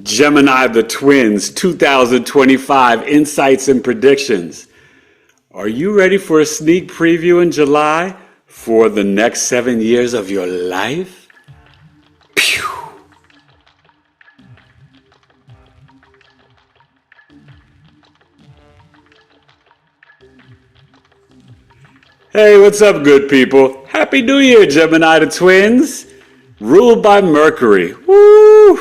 Gemini the Twins 2025 Insights and Predictions. Are you ready for a sneak preview in July for the next 7 years of your life? Pew! Hey, what's up, good people? Happy New Year, Gemini the Twins. Ruled by Mercury. Woo!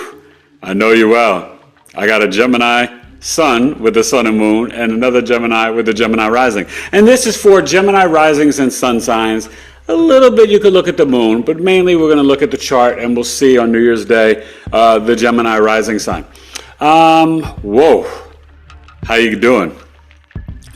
I know you well. I got a Gemini Sun with the Sun and Moon and another Gemini with the Gemini Rising. And this is for Gemini Risings and Sun signs. A little bit you could look at the Moon, but mainly we're going to look at the chart and we'll see on New Year's Day the Gemini Rising sign. Whoa. How you doing?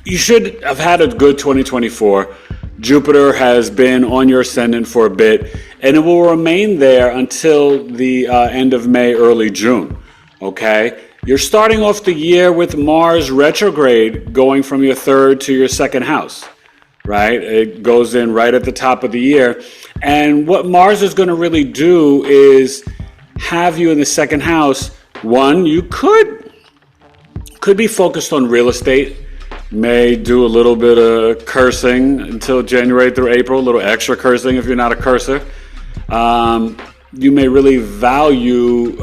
You should have had a good 2024. Jupiter has been on your ascendant for a bit, and it will remain there until the end of May, early June. Okay? You're starting off the year with Mars retrograde going from your third to your second house, right? It goes in right at the top of the year. And what Mars is going to really do is have you in the second house. One, you could be focused on real estate. May do a little bit of cursing until January through April, a little extra cursing if you're not a cursor. You may really value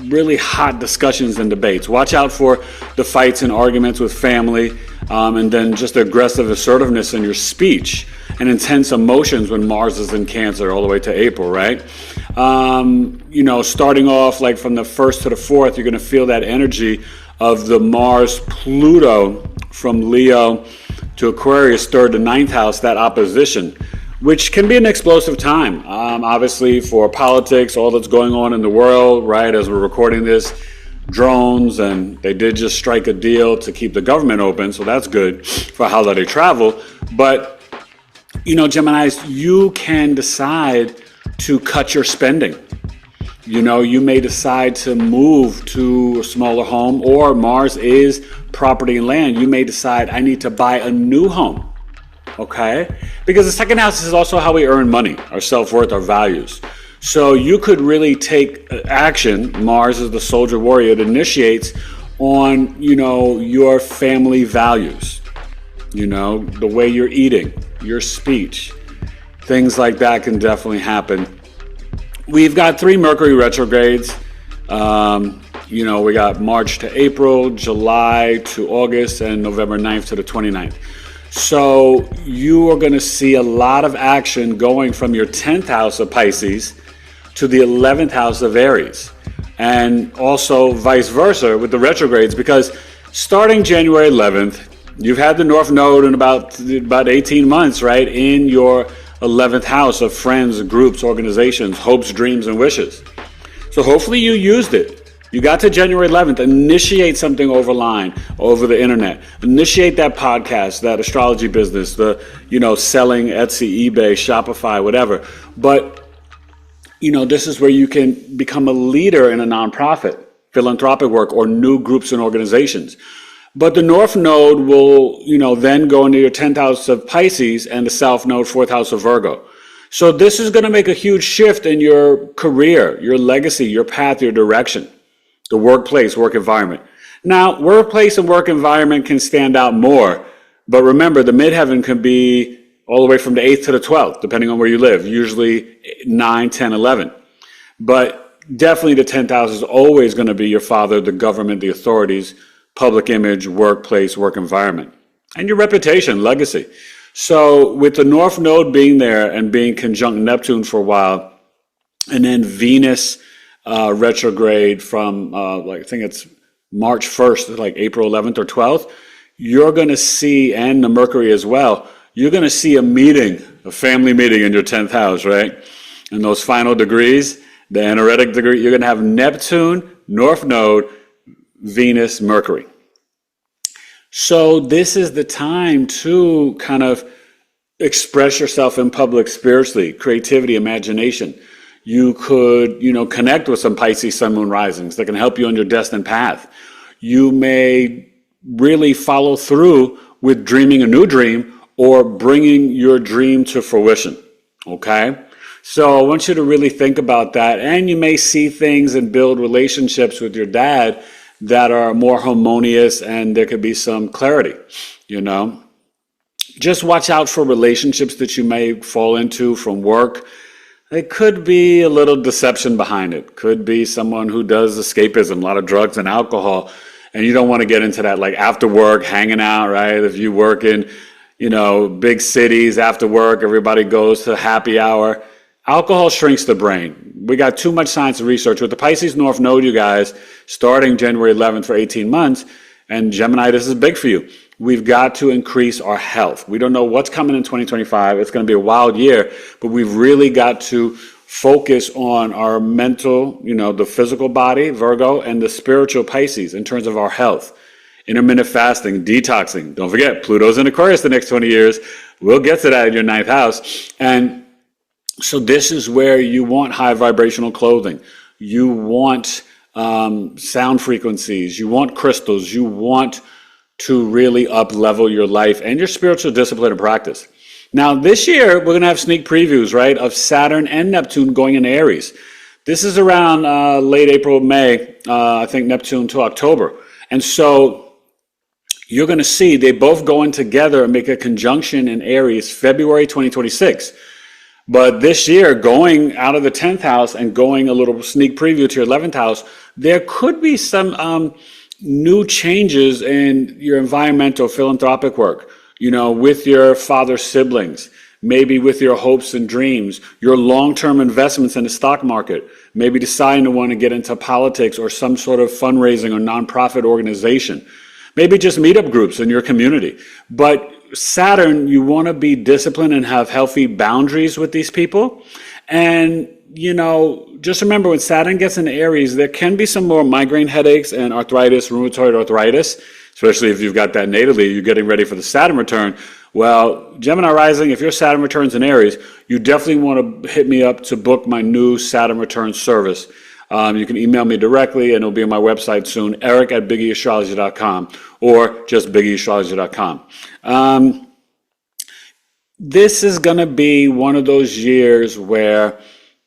really hot discussions and debates. Watch out for the fights and arguments with family, and then just aggressive assertiveness in your speech and intense emotions when Mars is in Cancer all the way to April, right? Starting off like from the 1st to the 4th, you're going to feel that energy of the Mars-Pluto from Leo to Aquarius, 3rd to 9th house, that opposition, which can be an explosive time. Obviously, for politics, all that's going on in the world, right, as we're recording this, drones, and they did just strike a deal to keep the government open, so that's good for holiday travel. But, Geminis, you can decide to cut your spending. You may decide to move to a smaller home, or Mars is property and land. You may decide, I need to buy a new home, okay? Because the second house is also how we earn money, our self-worth, our values. So you could really take action. Mars is the soldier warrior. It initiates on, your family values, the way you're eating, your speech. Things like that can definitely happen. We've got 3 Mercury retrogrades. We got March to April, July to August, and November 9th to the 29th. So you are going to see a lot of action going from your 10th house of Pisces to the 11th house of Aries. And also vice versa with the retrogrades, because starting January 11th, you've had the North Node in about 18 months, right, in your 11th house of friends, groups, organizations, hopes, dreams, and wishes. So hopefully you used it. You got to January 11th, initiate something over the internet. Initiate that podcast, that astrology business, the, selling Etsy, eBay, Shopify, whatever. But, this is where you can become a leader in a nonprofit, philanthropic work, or new groups and organizations. But the North Node will, then go into your 10th house of Pisces and the South Node, 4th house of Virgo. So this is going to make a huge shift in your career, your legacy, your path, your direction, the workplace, work environment. Now, workplace and work environment can stand out more, but remember, the midheaven can be all the way from the 8th to the 12th, depending on where you live, usually 9, 10, 11. But definitely the 10th house is always going to be your father, the government, the authorities, public image, workplace, work environment, and your reputation, legacy. So with the North Node being there and being conjunct Neptune for a while, and then Venus retrograde from, I think it's March 1st, like April 11th or 12th, you're going to see, and the Mercury as well, you're going to see a family meeting in your 10th house, right? And those final degrees, the anaretic degree, you're going to have Neptune, North Node, Venus, Mercury. So this is the time to kind of express yourself in public spiritually, creativity, imagination. You could, connect with some Pisces Sun Moon risings that can help you on your destined path. You may really follow through with dreaming a new dream or bringing your dream to fruition, okay? So I want you to really think about that. And you may see things and build relationships with your dad that are more harmonious, and there could be some clarity, you know. Just watch out for relationships that you may fall into from work. It could be a little deception behind it. Could be someone who does escapism, a lot of drugs and alcohol. And you don't want to get into that, like after work, hanging out, right? If you work in, big cities, after work, everybody goes to happy hour. Alcohol shrinks the brain. We got too much science and research. With the Pisces North Node, you guys, starting January 11th for 18 months, and Gemini, this is big for you. We've got to increase our health. We don't know what's coming in 2025. It's going to be a wild year, but we've really got to focus on our mental, the physical body, Virgo, and the spiritual Pisces in terms of our health. Intermittent fasting, detoxing. Don't forget, Pluto's in Aquarius the next 20 years. We'll get to that in your ninth house. And so this is where you want high vibrational clothing. You want sound frequencies. You want crystals. You want to really up-level your life and your spiritual discipline and practice. Now, this year, we're going to have sneak previews, right, of Saturn and Neptune going in Aries. This is around late April, May, I think Neptune to October. And so you're going to see they both go in together and make a conjunction in Aries, February 2026. But this year, going out of the 10th house and going a little sneak preview to your 11th house, there could be some new changes in your environmental philanthropic work, with your father's siblings, maybe with your hopes and dreams, your long-term investments in the stock market, maybe deciding to want to get into politics or some sort of fundraising or nonprofit organization, maybe just meetup groups in your community. But Saturn, you want to be disciplined and have healthy boundaries with these people. And just remember when Saturn gets into Aries, there can be some more migraine headaches and arthritis, rheumatoid arthritis, especially if you've got that natally, you're getting ready for the Saturn return. Well, Gemini Rising, if your Saturn returns in Aries, you definitely want to hit me up to book my new Saturn return service. You can email me directly, and it'll be on my website soon, eric@BigEAstrology.com, or just BigEAstrology.com. This is going to be one of those years where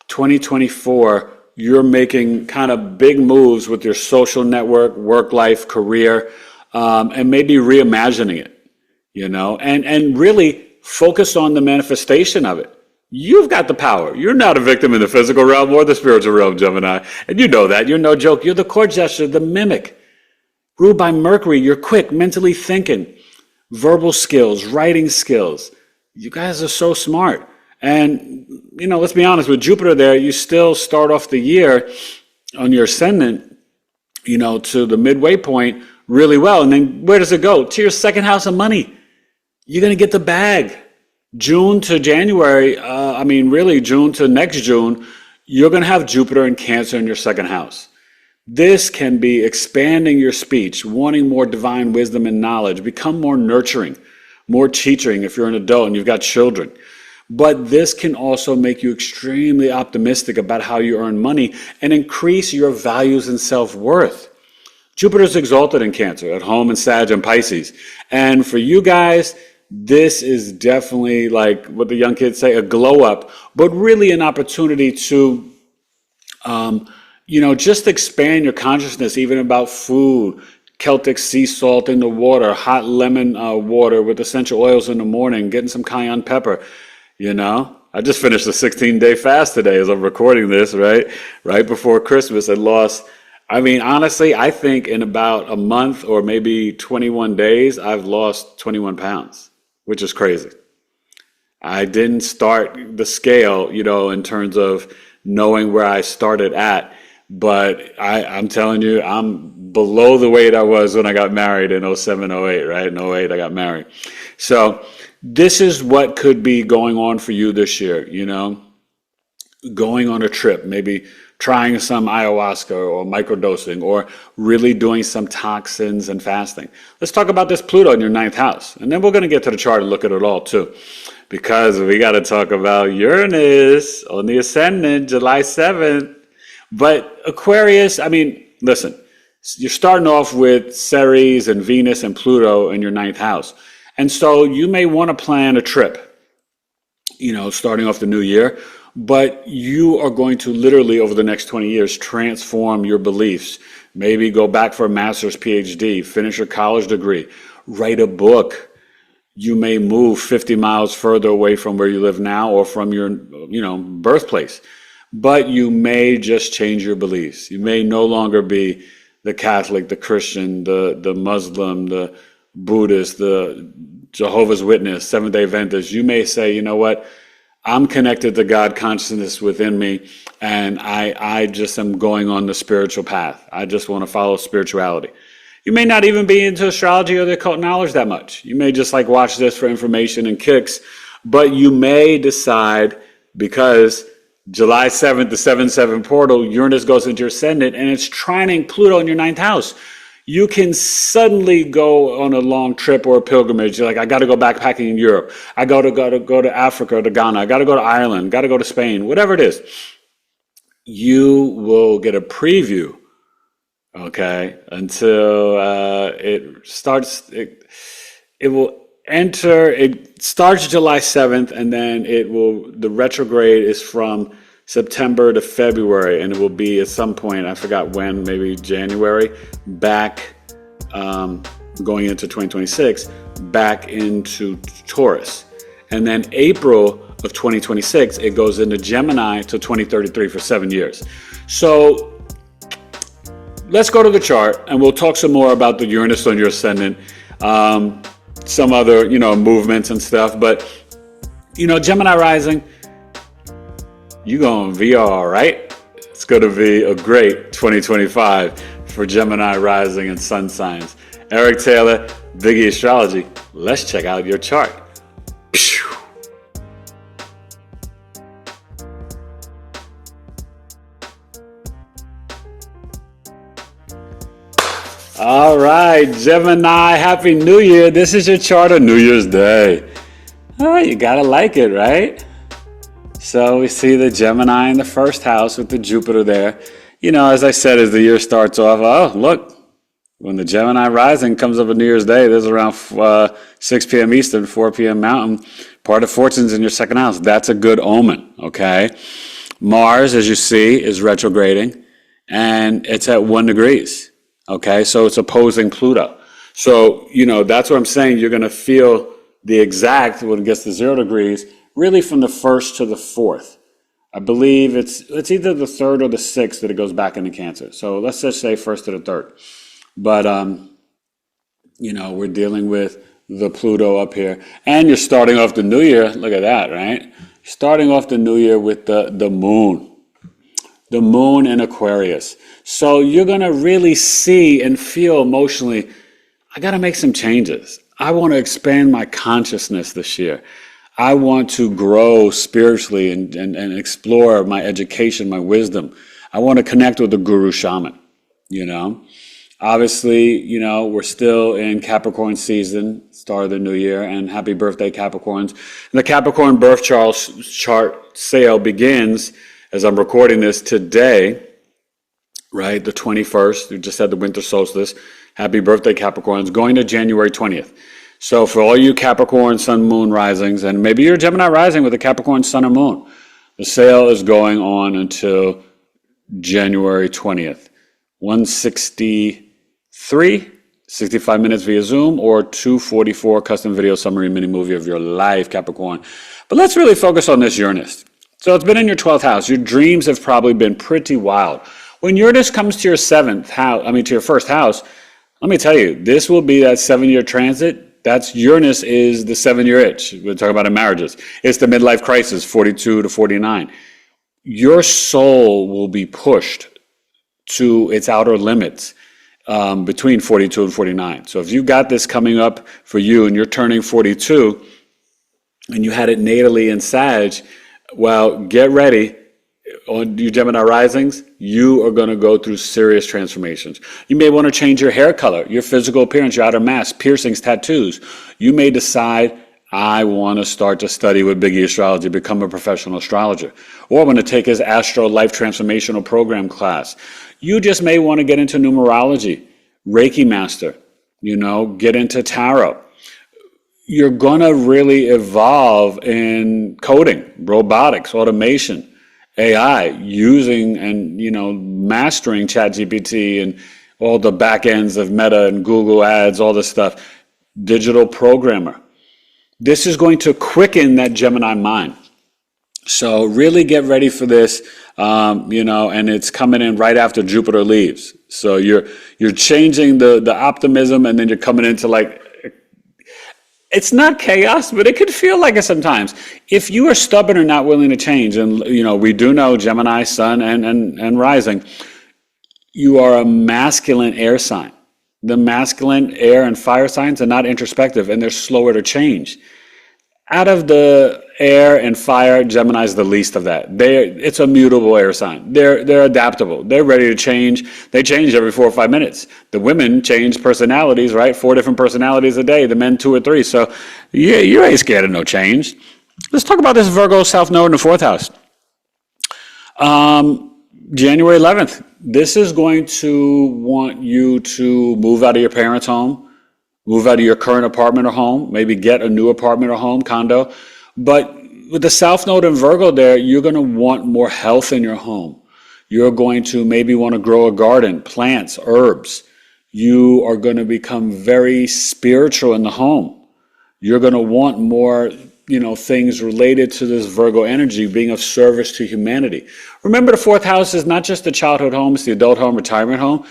2024, you're making kind of big moves with your social network, work life, career, and maybe reimagining it, and really focus on the manifestation of it. You've got the power. You're not a victim in the physical realm or the spiritual realm, Gemini. And you know that. You're no joke. You're the court jester, the mimic. Ruled by Mercury, you're quick, mentally thinking, verbal skills, writing skills. You guys are so smart. And, let's be honest, with Jupiter there, you still start off the year on your ascendant, to the midway point really well. And then where does it go? To your second house of money. You're going to get the bag. June to January, really June to next June, you're going to have Jupiter and Cancer in your second house. This can be expanding your speech, wanting more divine wisdom and knowledge, become more nurturing, more teaching if you're an adult and you've got children. But this can also make you extremely optimistic about how you earn money and increase your values and self-worth. Jupiter's exalted in Cancer, at home in Sag and Pisces. And for you guys, this is definitely, like what the young kids say, a glow up, but really an opportunity to, just expand your consciousness even about food, Celtic sea salt in the water, hot lemon water with essential oils in the morning, getting some cayenne pepper, I just finished a 16-day fast today as I'm recording this, right before Christmas, and lost, honestly, I think in about a month or maybe 21 days, I've lost 21 pounds. Which is crazy. I didn't start the scale, in terms of knowing where I started at, but I'm telling you, I'm below the weight I was when I got married in 07, 08, right? In 08, I got married. So this is what could be going on for you this year, going on a trip, maybe trying some ayahuasca or microdosing, or really doing some toxins and fasting. Let's talk about this Pluto in your ninth house. And then we're going to get to the chart and look at it all too. Because we got to talk about Uranus on the Ascendant, July 7th. But Aquarius, listen, you're starting off with Ceres and Venus and Pluto in your ninth house. And so you may want to plan a trip, starting off the new year. but you are going to literally over the next 20 years transform your beliefs. Maybe go back for a master's, PhD, finish your college degree, write a book. You may move 50 miles further away from where you live now or from your, birthplace, but you may just change your beliefs. You may no longer be the Catholic, the Christian, the Muslim, the Buddhist, the Jehovah's Witness, Seventh-day Adventist. You may say, you know what? I'm connected to God consciousness within me, and I just am going on the spiritual path. I just want to follow spirituality. You may not even be into astrology or the occult knowledge that much. You may just watch this for information and kicks, but you may decide, because July 7th, the 7-7 portal, Uranus goes into your ascendant and it's trining Pluto in your 9th house. You can suddenly go on a long trip or a pilgrimage. You're like, I got to go backpacking in Europe. I got to go to Africa or to Ghana. I got to go to Ireland. Got to go to Spain. Whatever it is, you will get a preview. Okay, until it starts. It will enter. It starts July 7th, and then the retrograde is from September to February, and it will be at some point, I forgot when, maybe January, back going into 2026, back into Taurus. And then April of 2026, it goes into Gemini to 2033 for 7 years. So let's go to the chart, and we'll talk some more about the Uranus on your ascendant, some other, movements and stuff. But, Gemini rising, you going VR, right? It's going to be a great 2025 for Gemini rising and sun signs. Eric Taylor, BigEAstro. Let's check out your chart. All right, Gemini, Happy New Year. This is your chart on New Year's Day. All right, you gotta like it, right? So we see the Gemini in the first house with the Jupiter there. As I said, as the year starts off, oh, look, when the Gemini rising comes up on New Year's Day, there's around 6 p.m. Eastern, 4 p.m. Mountain. Part of fortune's in your second house. That's a good omen, okay? Mars, as you see, is retrograding, and it's at 1 degrees. Okay, so it's opposing Pluto. So, that's what I'm saying. You're going to feel the exact, when it gets to 0 degrees, really from the 1st to the 4th. I believe it's either the 3rd or the 6th that it goes back into Cancer. So let's just say 1st to the 3rd. But, we're dealing with the Pluto up here. And you're starting off the new year. Look at that, right? Starting off the new year with the moon. The moon in Aquarius. So you're going to really see and feel emotionally, I got to make some changes. I want to expand my consciousness this year. I want to grow spiritually and explore my education, my wisdom. I want to connect with the guru shaman, Obviously, we're still in Capricorn season, start of the new year, and happy birthday, Capricorns. And the Capricorn birth chart sale begins, as I'm recording this today, right, the 21st. We just had the winter solstice. Happy birthday, Capricorns, going to January 20th. So for all you Capricorn, Sun, Moon risings, and maybe you're Gemini rising with a Capricorn, Sun, or Moon, the sale is going on until January 20th. 163, 65 minutes via Zoom, or 244 custom video summary mini movie of your life, Capricorn. But let's really focus on this Uranus. So it's been in your 12th house. Your dreams have probably been pretty wild. When Uranus comes to your to your first house, let me tell you, this will be that 7-year transit. That's Uranus is the 7-year itch. We're talking about in marriages. It's the midlife crisis, 42 to 49. Your soul will be pushed to its outer limits between 42 and 49. So if you got this coming up for you and you're turning 42 and you had it natally in Sag, well, get ready. On you Gemini risings, you are going to go through serious transformations. You may want to change your hair color, your physical appearance, your outer mask, piercings, tattoos. You may decide, I want to start to study with BigEAstro, become a professional astrologer. Or I'm going to take his Astro Life Transformational Program class. You just may want to get into numerology, Reiki Master, get into tarot. you're going to really evolve in coding, robotics, automation, AI, using and, mastering ChatGPT and all the back ends of Meta and Google Ads, all this stuff, digital programmer. This is going to quicken that Gemini mind. So really get ready for this, and it's coming in right after Jupiter leaves. So you're changing the optimism, and then you're coming into it's not chaos, but it could feel like it sometimes. If you are stubborn or not willing to change, and we do know Gemini, Sun and Rising, you are a masculine air sign. The masculine air and fire signs are not introspective, and they're slower to change. Out of the air and fire, Gemini is the least of that. It's a mutable air sign. They're adaptable. They're ready to change. They change every 4 or 5 minutes. The women change personalities, right? 4 different personalities a day. The men 2 or 3. So yeah, you ain't scared of no change. Let's talk about this Virgo South Node in the 4th house. January 11th. This is going to want you to move out of your parents' home. Move out of your current apartment or home, maybe get a new apartment or home, condo. But with the South Node in Virgo there, you're going to want more health in your home. You're going to maybe want to grow a garden, plants, herbs. You are going to become very spiritual in the home. You're going to want more, things related to this Virgo energy, being of service to humanity. Remember, the 4th house is not just the childhood home, it's the adult home, retirement home.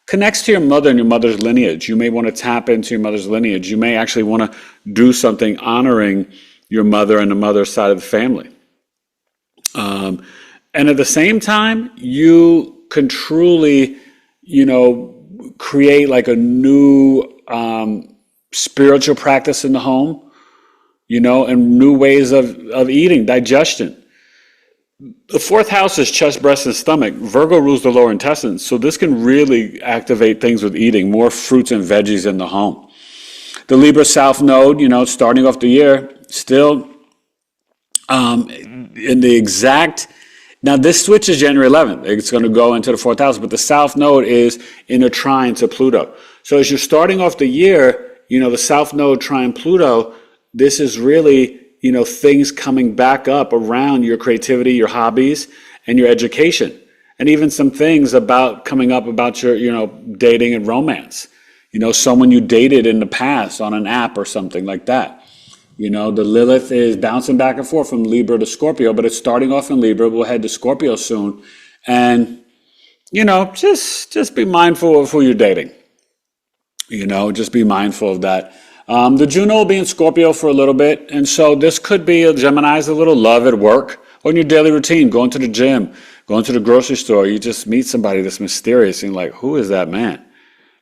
Connects to your mother and your mother's lineage. You may want to tap into your mother's lineage. You may actually want to do something honoring your mother and the mother's side of the family. And at the same time, you can truly, create like a new spiritual practice in the home, and new ways of eating, digestion. The 4th house is chest, breast, and stomach. Virgo rules the lower intestines, so this can really activate things with eating, more fruits and veggies in the home. The Libra South Node, starting off the year, still in the exact... Now, this switches January 11th. It's going to go into the 4th house, but the South Node is in a trine to Pluto. So as you're starting off the year, the South Node trine Pluto, this is really... things coming back up around your creativity, your hobbies, and your education. And even some things coming up about your, dating and romance. Someone you dated in the past on an app or something like that. The Lilith is bouncing back and forth from Libra to Scorpio, but it's starting off in Libra. We'll head to Scorpio soon. And, just be mindful of who you're dating. Just be mindful of that. The Juno will be in Scorpio for a little bit, and so this could be Gemini's a little love at work or in your daily routine, going to the gym, going to the grocery store. You just meet somebody that's mysterious, and you're like, who is that man?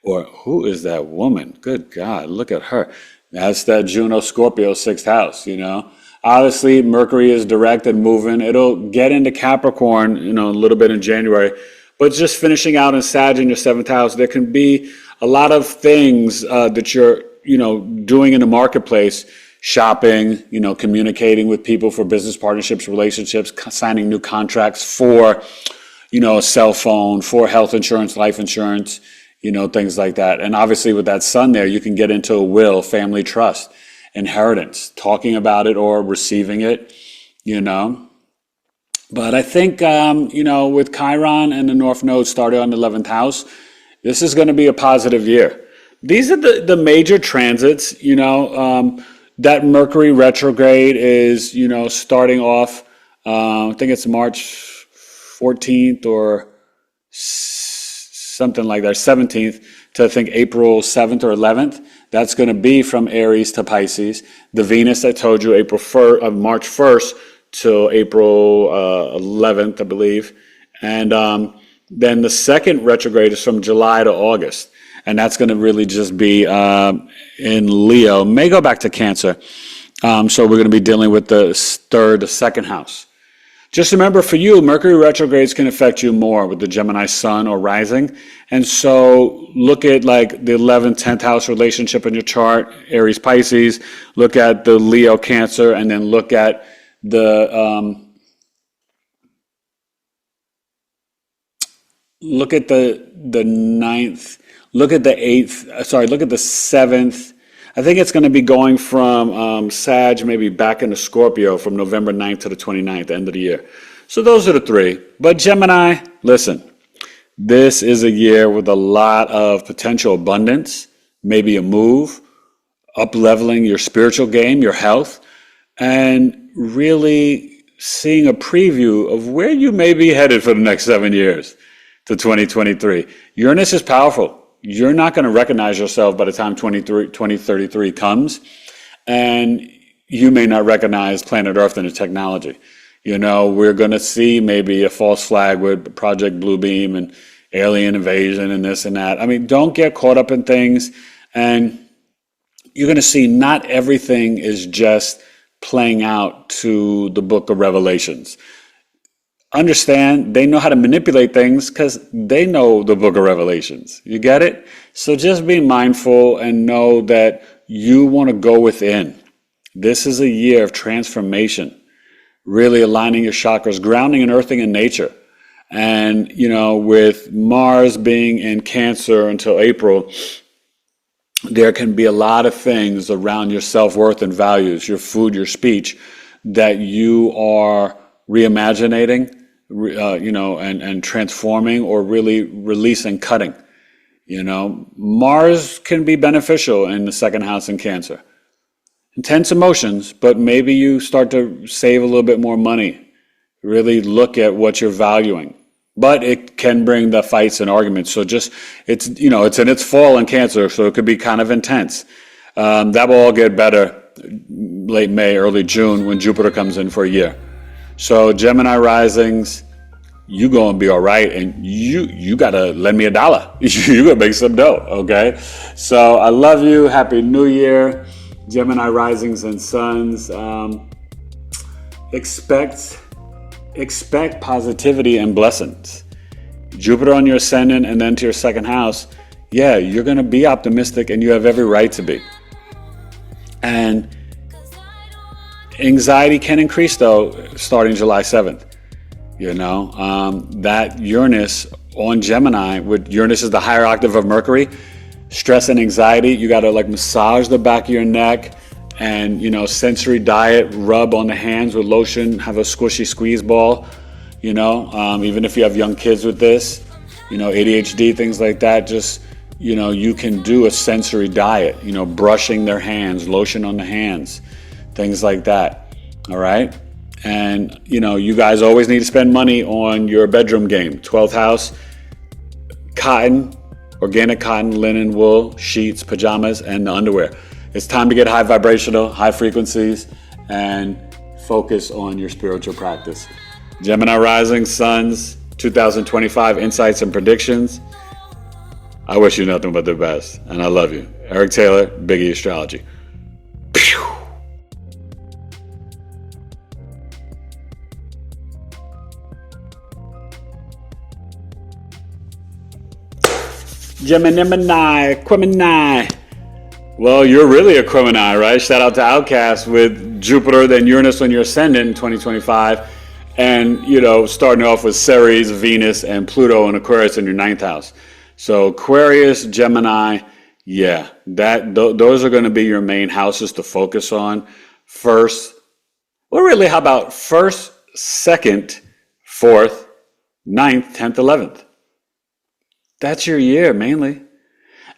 Or who is that woman? Good God, look at her. That's that Juno Scorpio 6th house, Obviously, Mercury is direct and moving. It'll get into Capricorn, a little bit in January, but just finishing out in Sag in your 7th house, there can be a lot of things that you're doing in the marketplace, shopping, communicating with people for business partnerships, relationships, signing new contracts for, a cell phone, for health insurance, life insurance, things like that. And obviously with that sun there, you can get into a will, family trust, inheritance, talking about it or receiving it, But I think, with Chiron and the North Node started on the 11th house, this is going to be a positive year. These are the major transits, that Mercury retrograde is, starting off, I think it's March 14th or something like that, 17th to I think April 7th or 11th. That's going to be from Aries to Pisces. The Venus, I told you, March 1st to April 11th, I believe. And then the second retrograde is from July to August. And that's going to really just be in Leo. May go back to Cancer. So we're going to be dealing with the second house. Just remember, for you, Mercury retrogrades can affect you more with the Gemini Sun or Rising. And so look at like the 11th, 10th house relationship in your chart, Aries, Pisces. Look at the Leo, Cancer, and then look at the ninth. Look at the 8th. Sorry, look at the 7th. I think it's going to be going from Sag maybe back into Scorpio from November 9th to the 29th, the end of the year. So those are the three. But Gemini, listen, this is a year with a lot of potential abundance, maybe a move, up-leveling your spiritual game, your health, and really seeing a preview of where you may be headed for the next 7 years to 2023. Uranus is powerful. You're not going to recognize yourself by the time 2033 comes, and you may not recognize planet Earth and the technology. You know, we're going to see maybe a false flag with Project Bluebeam and alien invasion and this and that. I mean, don't get caught up in things, and you're going to see not everything is just playing out to the book of Revelations. Understand, they know how to manipulate things because they know the book of Revelations. You get it? So just be mindful and know that you want to go within. This is a year of transformation, really aligning your chakras, grounding and earthing in nature. And, you know, with Mars being in Cancer until April, there can be a lot of things around your self-worth and values, your food, your speech, that you are reimagining, and transforming, or really releasing, cutting. You know, Mars can be beneficial in the second house in Cancer. Intense emotions, but maybe you start to save a little bit more money. Really look at what you're valuing. But it can bring the fights and arguments. So just, it's in its fall in Cancer, so it could be kind of intense. That will all get better late May, early June when Jupiter comes in for a year. So Gemini risings, you gonna be all right, and you gotta lend me $1. You gotta make some dough, okay? So I love you. Happy New Year, Gemini risings and suns. Expect positivity and blessings. Jupiter on your ascendant and then to your second house. Yeah, you're gonna be optimistic, and you have every right to be. And anxiety can increase, though, starting July 7th. You know, that Uranus on Gemini, with Uranus is the higher octave of Mercury, stress and anxiety, you got to like massage the back of your neck and, sensory diet, rub on the hands with lotion, have a squishy squeeze ball, even if you have young kids with this, ADHD, things like that, just, you can do a sensory diet, brushing their hands, lotion on the hands, things like that. All right. And, you guys always need to spend money on your bedroom game. 12th house, cotton, organic cotton, linen, wool, sheets, pajamas, and the underwear. It's time to get high vibrational, high frequencies, and focus on your spiritual practice. Gemini rising suns, 2025 insights and predictions. I wish you nothing but the best, and I love you. Eric Taylor, BigEAstro. Pew! Gemini. Well, you're really a Gemini, right? Shout out to Outcast with Jupiter, then Uranus on your ascendant in 2025. And, starting off with Ceres, Venus, and Pluto and Aquarius in your 9th house. So Aquarius, Gemini, yeah, those are going to be your main houses to focus on. First, well, really, how about first, second, fourth, 9th, 10th, 11th? That's your year mainly.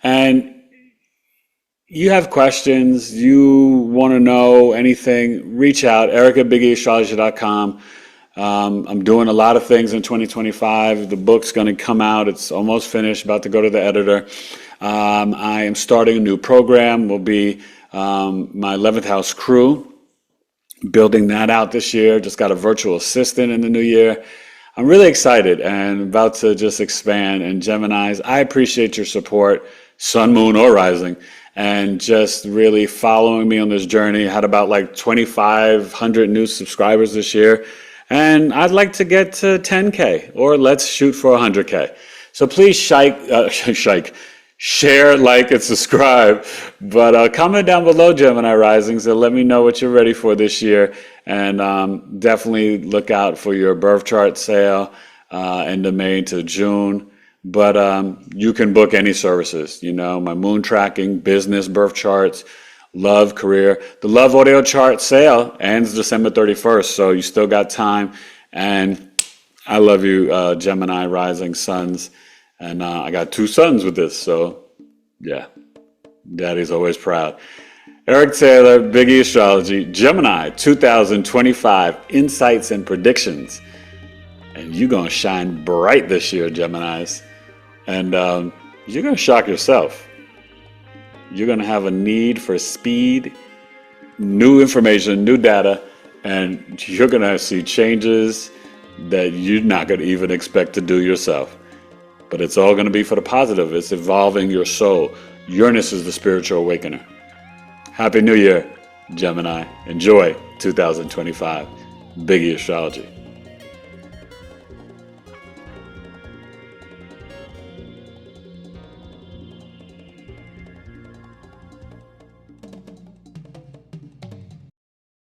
And you have questions, you want to know anything, reach out, Eric at BigEAstrology.com. I'm doing a lot of things in 2025. The book's going to come out. It's almost finished, about to go to the editor. I am starting a new program. Will be my 11th house crew, building that out this year. Just got a virtual assistant in the new year. I'm really excited and about to just expand. And Geminis, I appreciate your support, sun, moon, or rising, and just really following me on this journey. I had about like 2,500 new subscribers this year. And I'd like to get to 10K, or let's shoot for 100K. So please share, like, and subscribe. But comment down below, Gemini Risings, and let me know what you're ready for this year. And definitely look out for your birth chart sale end of May to June. But you can book any services, my moon tracking, business, birth charts, love, career. The Love Audio Chart sale ends December 31st, so you still got time. And I love you, Gemini Rising Suns. And I got 2 sons with this, so yeah, Daddy's always proud. Eric Taylor, BigEAstro, Gemini 2025 Insights and Predictions. And you're going to shine bright this year, Geminis. And you're going to shock yourself. You're going to have a need for speed, new information, new data, and you're going to see changes that you're not going to even expect to do yourself. But it's all going to be for the positive. It's evolving your soul. Uranus is the spiritual awakener. Happy New Year, Gemini. Enjoy 2025. BigEAstro.